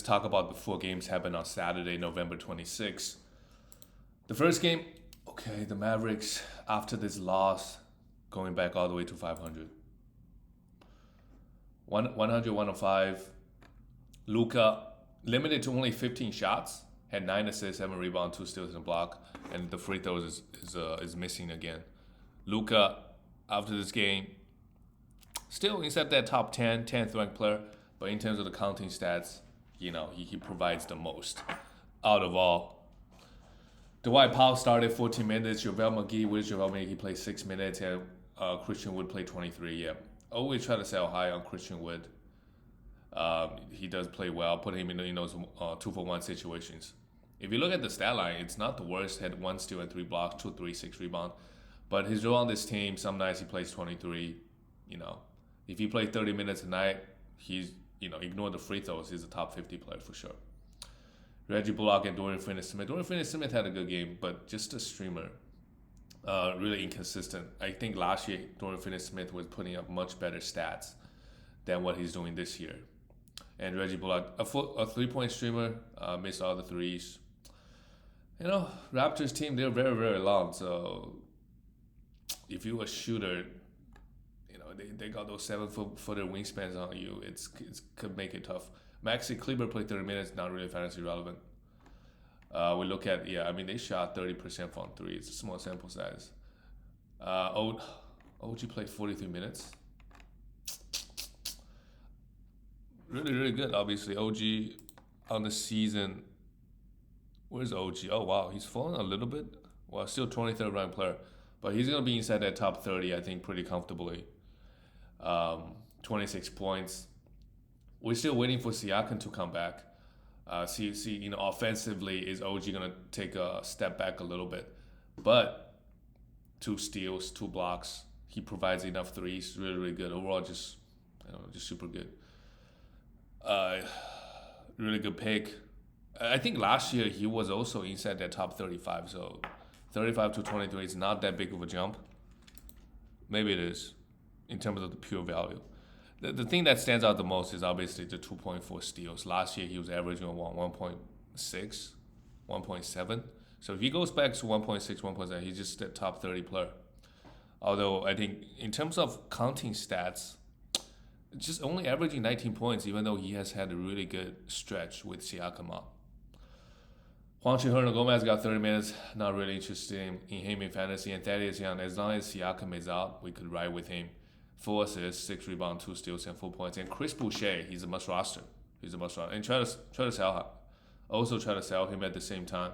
Talk about the four games happened on Saturday, November 26th. The first game, okay, the Mavericks, after this loss, going back all the way to 500. 100, 105. Luka, limited to only 15 shots, had 9 assists, 7 rebounds, 2 steals, and a block, and the free throws is missing again. Luka, after this game, still inside that top 10, 10th ranked player, but in terms of the counting stats, he provides the most out of all. Dwight Powell started 14 minutes. JaVale McGee played 6 minutes, and Christian Wood played 23. Yeah, always try to sell high on Christian Wood. He does play well. Put him in those 2-for-1 situations. If you look at the stat line, it's not the worst. Had 1 steal and 3 blocks, 2, 3, 6 rebound. But his role on this team, some nights he plays 23. If he plays 30 minutes a night, he's ignore the free throws. He's a top 50 player for sure. Reggie Bullock and Dorian Finney-Smith. Dorian Finney-Smith had a good game, but just a streamer. Really inconsistent. I think last year Dorian Finney-Smith was putting up much better stats than what he's doing this year. And Reggie Bullock, a 3-point streamer, missed all the threes. Raptors team, they're very, very long. So if you're a shooter, they got those 7-footer wingspans on you. It could make it tough. Maxi Kleber played 30 minutes, not really fantasy relevant. We look at, they shot 30% from 3. It's a small sample size. OG played 43 minutes. Really, really good, obviously. OG on the season. Where's OG? Oh, wow. He's fallen a little bit. Well, still 23rd ranked player. But he's going to be inside that top 30, I think, pretty comfortably. 26 points. We're still waiting for Siakam to come back. Offensively, is OG going to take a step back a little bit? But 2 steals, 2 blocks. He provides enough threes. Really, really good. Overall, just super good. Really good pick. I think last year he was also inside that top 35. So 35 to 23 is not that big of a jump. Maybe it is in terms of the pure value. The thing that stands out the most is obviously the 2.4 steals. Last year he was averaging 1.6, 1.7. So if he goes back to 1.6, 1.7, he's just a top 30 player. Although I think in terms of counting stats, just only averaging 19 points, even though he has had a really good stretch with Siakam out. Juancho Hernan-Gomez got 30 minutes. Not really interested in him in fantasy. And Thaddeus Young, as long as Siakam is out, we could ride with him. 4 assists, 6 rebounds, 2 steals, and 4 points. And Chris Boucher, he's a must roster. And try to sell him. Also try to sell him at the same time.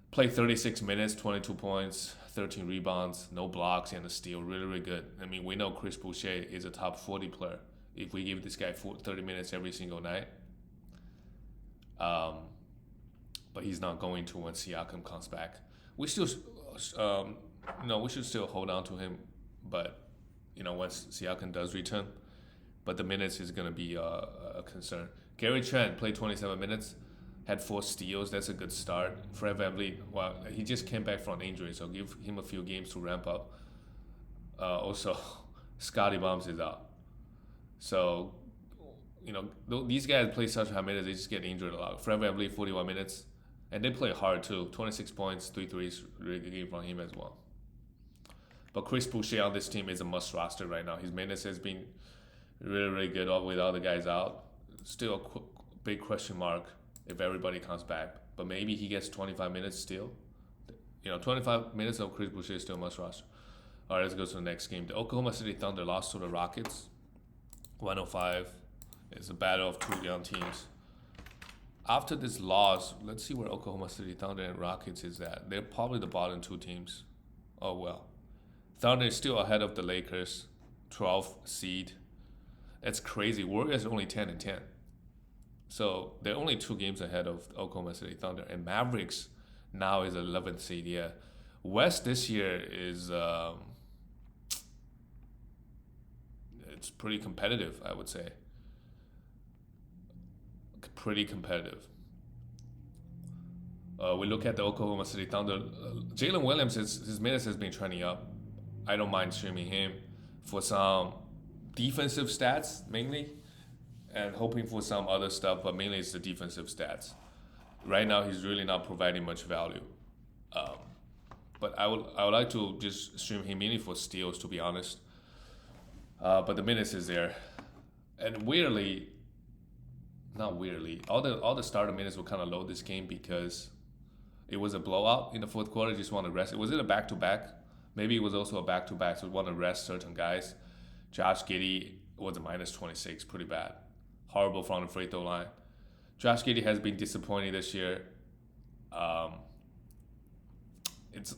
Played 36 minutes, 22 points, 13 rebounds, no blocks, and a steal. Really, really good. I mean, we know Chris Boucher is a top 40 player. If we give this guy 30 minutes every single night. But he's not going to when Siakam comes back. We should still hold on to him. But, once Siakam does return. But the minutes is going to be a concern. Gary Trent played 27 minutes. Had 4 steals. That's a good start. Fred VanVleet, well, he just came back from an injury, so give him a few games to ramp up. Also, Scotty Barnes is out. So, these guys play such high minutes, they just get injured a lot. Fred VanVleet, 41 minutes. And they play hard too. 26 points, 3 threes, really good game from him as well. But Chris Boucher on this team is a must roster right now. His minutes has been really, really good with all the guys out. Still a big question mark if everybody comes back. But maybe he gets 25 minutes still. 25 minutes of Chris Boucher is still a must roster. All right, let's go to the next game. The Oklahoma City Thunder lost to the Rockets. 105. It's a battle of 2 young teams. After this loss, let's see where Oklahoma City Thunder and Rockets is at. They're probably the bottom 2 teams. Oh, well. Thunder is still ahead of the Lakers, 12th seed. That's crazy. Warriors are only 10-10. So they're only 2 games ahead of Oklahoma City Thunder. And Mavericks now is 11th seed, yeah. West this year is it's pretty competitive, I would say. Pretty competitive. We look at the Oklahoma City Thunder. Jalen Williams, his minutes has been trending up. I don't mind streaming him for some defensive stats mainly, and hoping for some other stuff, but mainly it's the defensive stats. Right now, he's really not providing much value. Um, but I would like to just stream him mainly for steals, to be honest. But the minutes is there, and weirdly, not weirdly, all the starter minutes were kind of low this game because it was a blowout in the fourth quarter. Just want to rest. Was it a back to back? Maybe it was also a back to back. So want to rest certain guys. Josh Giddey was a minus 26, pretty bad, horrible from the free throw line. Josh Giddey has been disappointing this year. Um, it's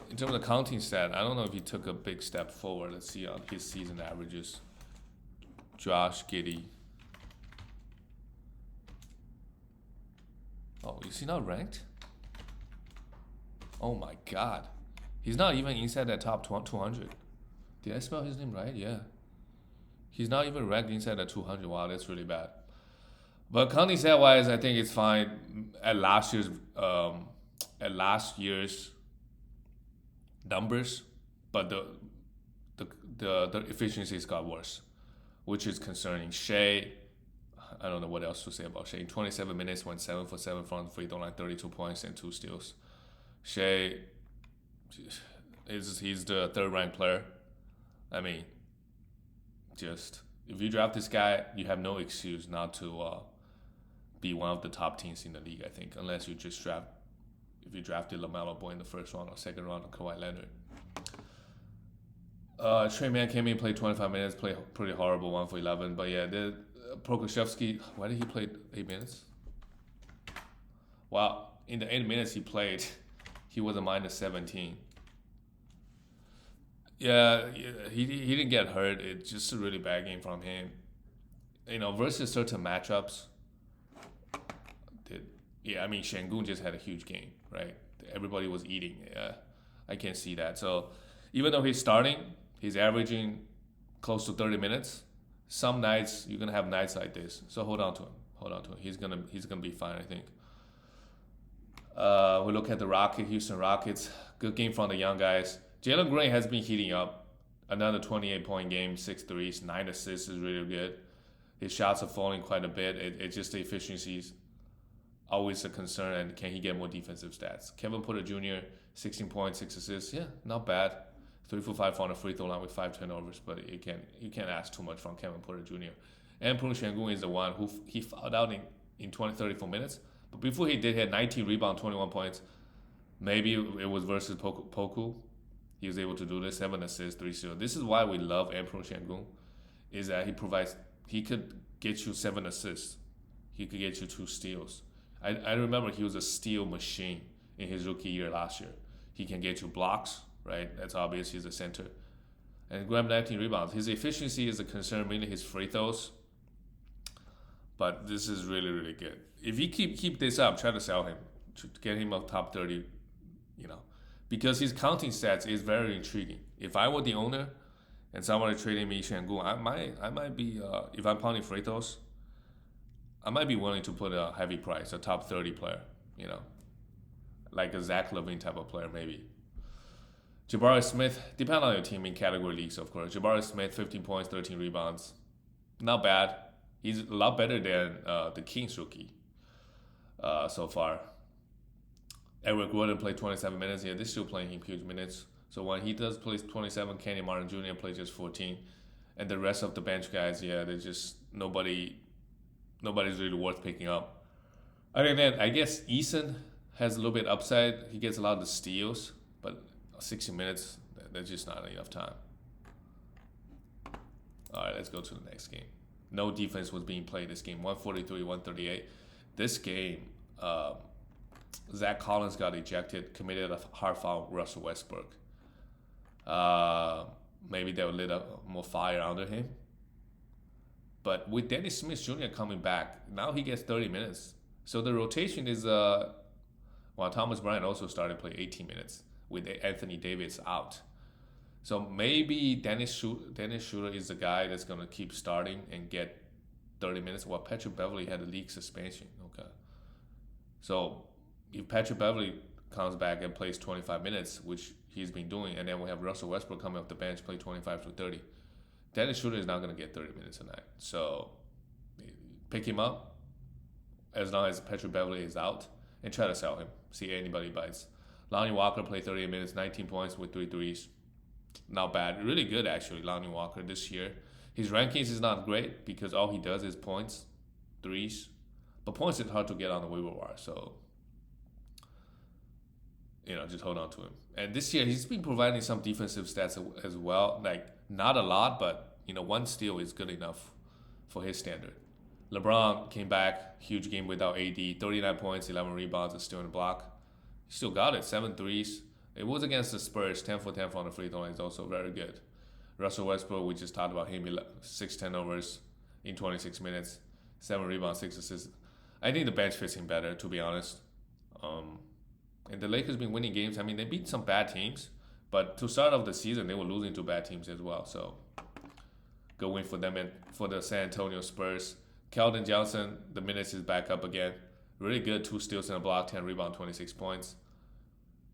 in terms of counting stat, I don't know if he took a big step forward. Let's see on his season averages. Josh Giddey. Oh, is he not ranked? Oh my God, he's not even inside that top 200. Did I spell his name right? Yeah, he's not even ranked inside that 200. Wow, that's really bad. But counting stat wise, I think it's fine. At last year's numbers, but the efficiencies got worse, which is concerning. Shea, I don't know what else to say about Shea. In 27 minutes, went 7 for 7 from the free throw line, 32 points and 2 steals. Shea, he's the third ranked player. I mean, just if you draft this guy, you have no excuse not to be one of the top teams in the league. I think, unless you just if you drafted LaMelo Ball in the first round or second round, or Kawhi Leonard. Trey Mann came in, played 25 minutes, played pretty horrible, 1 for 11. But yeah, the Prokoshevsky, why did he play 8 minutes? Wow, in the 8 minutes he played, he was a minus 17. Yeah, he didn't get hurt. It's just a really bad game from him. Versus certain matchups. I mean, Şengün just had a huge game, right? Everybody was eating. Yeah, I can't see that. So even though he's starting, he's averaging close to 30 minutes. Some nights you're gonna have nights like this. So hold on to him. He's gonna be fine, I think. We look at the Houston Rockets. Good game from the young guys. Jalen Green has been heating up. Another 28-point game, 6 threes, 9 assists is really good. His shots are falling quite a bit. It's just the efficiencies always a concern, and can he get more defensive stats? Kevin Porter Jr., 16 points, 6 assists. Yeah, not bad. 3 for 5 on the free throw line with 5 turnovers, but you can't ask too much from Kevin Porter Jr. And Prung Şengün is the one who he fouled out in 34 minutes. But before he did, he had 19 rebounds, 21 points. Maybe it was versus Poku. He was able to do this, 7 assists, 3 steals. This is why we love Prung Şengün, is that he could get you 7 assists. He could get you 2 steals. I remember he was a steal machine in his rookie year last year. He can get you blocks, right? That's obvious. He's a center. And grab 19 rebounds. His efficiency is a concern, mainly his free throws. But this is really, really good. If you keep this up, try to sell him, to get him up top 30, because his counting stats is very intriguing. If I were the owner and somebody trading me Şengün, I might be, if I'm pounding free throws, I might be willing to put a heavy price, a top 30 player, like a Zach LaVine type of player, maybe. Jabari Smith, depend on your team in category leagues, of course. Jabari Smith, 15 points, 13 rebounds. Not bad. He's a lot better than the Kings rookie so far. Eric Gordon played 27 minutes. Yeah, they're still playing him huge minutes. So when he does play 27, Kenny Martin Jr. plays just 14. And the rest of the bench guys, yeah, they're just nobody's really worth picking up. Other than that, I guess Eason has a little bit upside. He gets a lot of the steals, but 60 minutes, that's just not enough time. All right, let's go to the next game. No defense was being played this game. 143-138. This game, Zach Collins got ejected, committed a hard foul, Russell Westbrook. Maybe they would lit up more fire under him. But with Dennis Smith Jr. coming back, now he gets 30 minutes. So the rotation is, Thomas Bryant also started playing 18 minutes with Anthony Davis out. So maybe Dennis Schroeder is the guy that's going to keep starting and get 30 minutes, while Patrick Beverly had a league suspension. Okay. So if Patrick Beverly comes back and plays 25 minutes, which he's been doing, and then we have Russell Westbrook coming off the bench, play 25 to 30, Dennis Schroeder is not going to get 30 minutes a night. So pick him up as long as Patrick Beverly is out and try to sell him. See anybody bites. Lonnie Walker played 38 minutes, 19 points with 3 threes. Not bad. Really good, actually, Lonnie Walker this year. His rankings is not great because all he does is points, threes. But points is hard to get on the waiver wire, so just hold on to him. And this year, he's been providing some defensive stats as well. Like, not a lot, but, one steal is good enough for his standard. LeBron came back, huge game without AD, 39 points, 11 rebounds, and still in the block. He still got it, 7 threes. It was against the Spurs, 10 for 10 from the free throw line is also very good. Russell Westbrook, we just talked about him, 6 turnovers in 26 minutes, 7 rebounds, 6 assists. I think the bench fits him better, to be honest. And the Lakers been winning games. I mean, they beat some bad teams, but to start off the season, they were losing to bad teams as well. So, good win for them and for the San Antonio Spurs. Keldon Johnson, the minutes is back up again. Really good, 2 steals and a block, 10 rebounds, 26 points.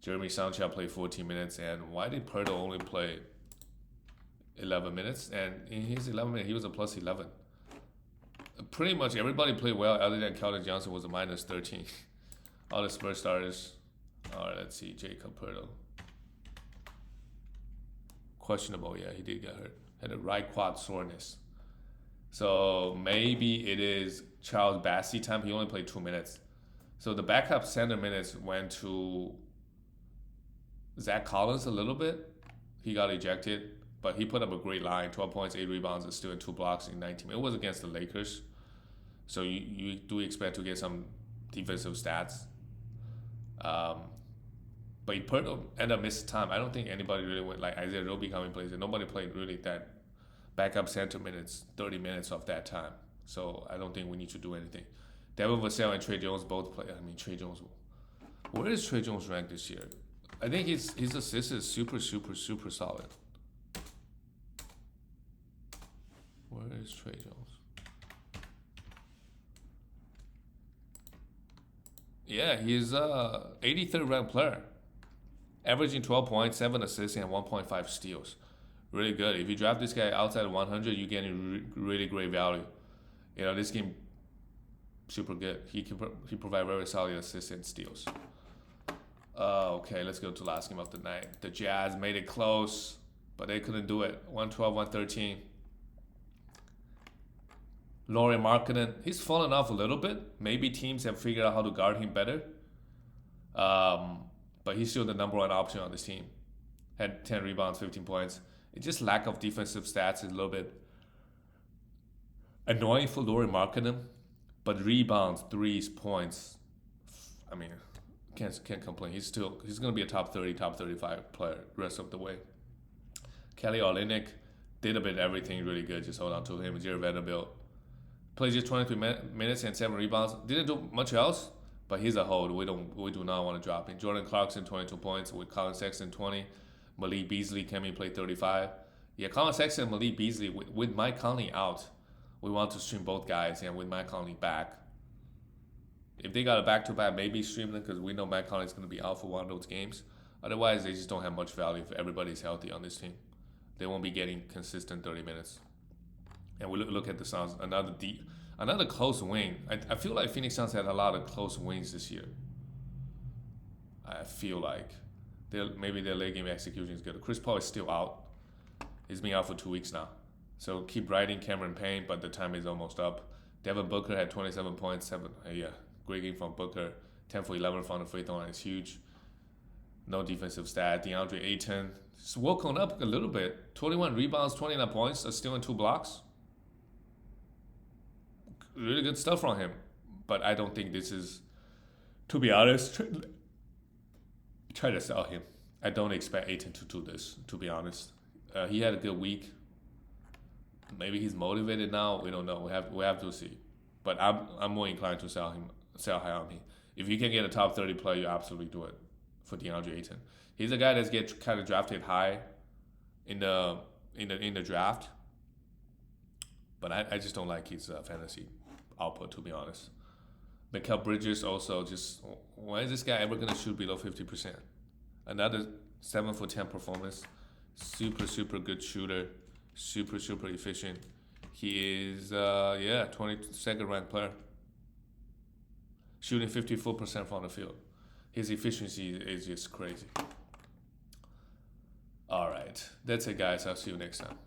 Jeremy Soundchild played 14 minutes, and why did Pirtle only play 11 minutes? And in his 11 minutes, he was a plus 11. Pretty much everybody played well other than Keldon Johnson was a minus 13. All the Spurs starters. All right, let's see. Jacob Pirtle. Questionable, yeah, he did get hurt. Had a right quad soreness. So maybe it is Charles Bassey time. He only played 2 minutes. So the backup center minutes went to Zach Collins a little bit. He got ejected, but he put up a great line, 12 points, 8 rebounds, and still in 2 blocks in 19 minutes. It was against the Lakers. So you do expect to get some defensive stats. But he ended up missing time. I don't think anybody really went like Isaiah Roby coming plays. Nobody played really that backup center minutes, 30 minutes of that time. So I don't think we need to do anything. Devin Vassell and Trey Jones both play. I mean, Trey Jones. Where is Trey Jones ranked this year? I think his assist is super, super, super solid. Where is Trey Jones? Yeah, he's 83rd ranked player. Averaging 12 points, 7 assists, and 1.5 steals. Really good. If you draft this guy outside of 100, you're getting really great value. This game, super good. He provide very solid assists and steals. Okay, let's go to last game of the night. The Jazz made it close, but they couldn't do it. 112, 113. Lauri Markkanen, he's fallen off a little bit. Maybe teams have figured out how to guard him better. But he's still the number 1 option on this team. Had 10 rebounds, 15 points. It's just lack of defensive stats is a little bit annoying for Lauri Markkanen. But rebounds, threes, points, I mean, can't complain. He's going to be a top 30, top 35 player rest of the way. Kelly Olynyk did a bit of everything really good. Just hold on to him. Jared Vanderbilt plays just 23 minutes and 7 rebounds. Didn't do much else, but he's a hold. We do not want to drop him. Jordan Clarkson 22 points with Colin Sexton 20. Malik Beasley came in play 35. Yeah, Colin Sexton and Malik Beasley with Mike Conley out. We want to stream both guys, and with Mike Conley back. If they got a back-to-back, maybe stream them because we know Mike Conley is going to be out for one of those games. Otherwise, they just don't have much value if everybody's healthy on this team. They won't be getting consistent 30 minutes. And we look at the Suns, another close win. I feel like Phoenix Suns had a lot of close wins this year. I feel like maybe their late game execution is good. Chris Paul is still out. He's been out for 2 weeks now. So keep riding Cameron Payne, but the time is almost up. Devin Booker had 27 points, great game from Booker. 10 for 11 from the free throw line is huge. No defensive stat. DeAndre Ayton just woken up a little bit. 21 rebounds, 29 points, still in 2 blocks. Really good stuff from him. But I don't think this is, to be honest, try to sell him. I don't expect Ayton to do this, to be honest. He had a good week. Maybe he's motivated now. We don't know. We have to see. But I'm more inclined to sell high on him. If you can get a top 30 player, you absolutely do it for DeAndre Ayton. He's a guy that's get kind of drafted high in the draft. But I just don't like his fantasy output, to be honest. Mikal Bridges also just, why is this guy ever going to shoot below 50%? Another 7 for 10 performance. Super, super good shooter. Super, super efficient. He is, 22nd ranked player, shooting 54% from the field. His efficiency is just crazy. All right, that's it, guys. I'll see you next time.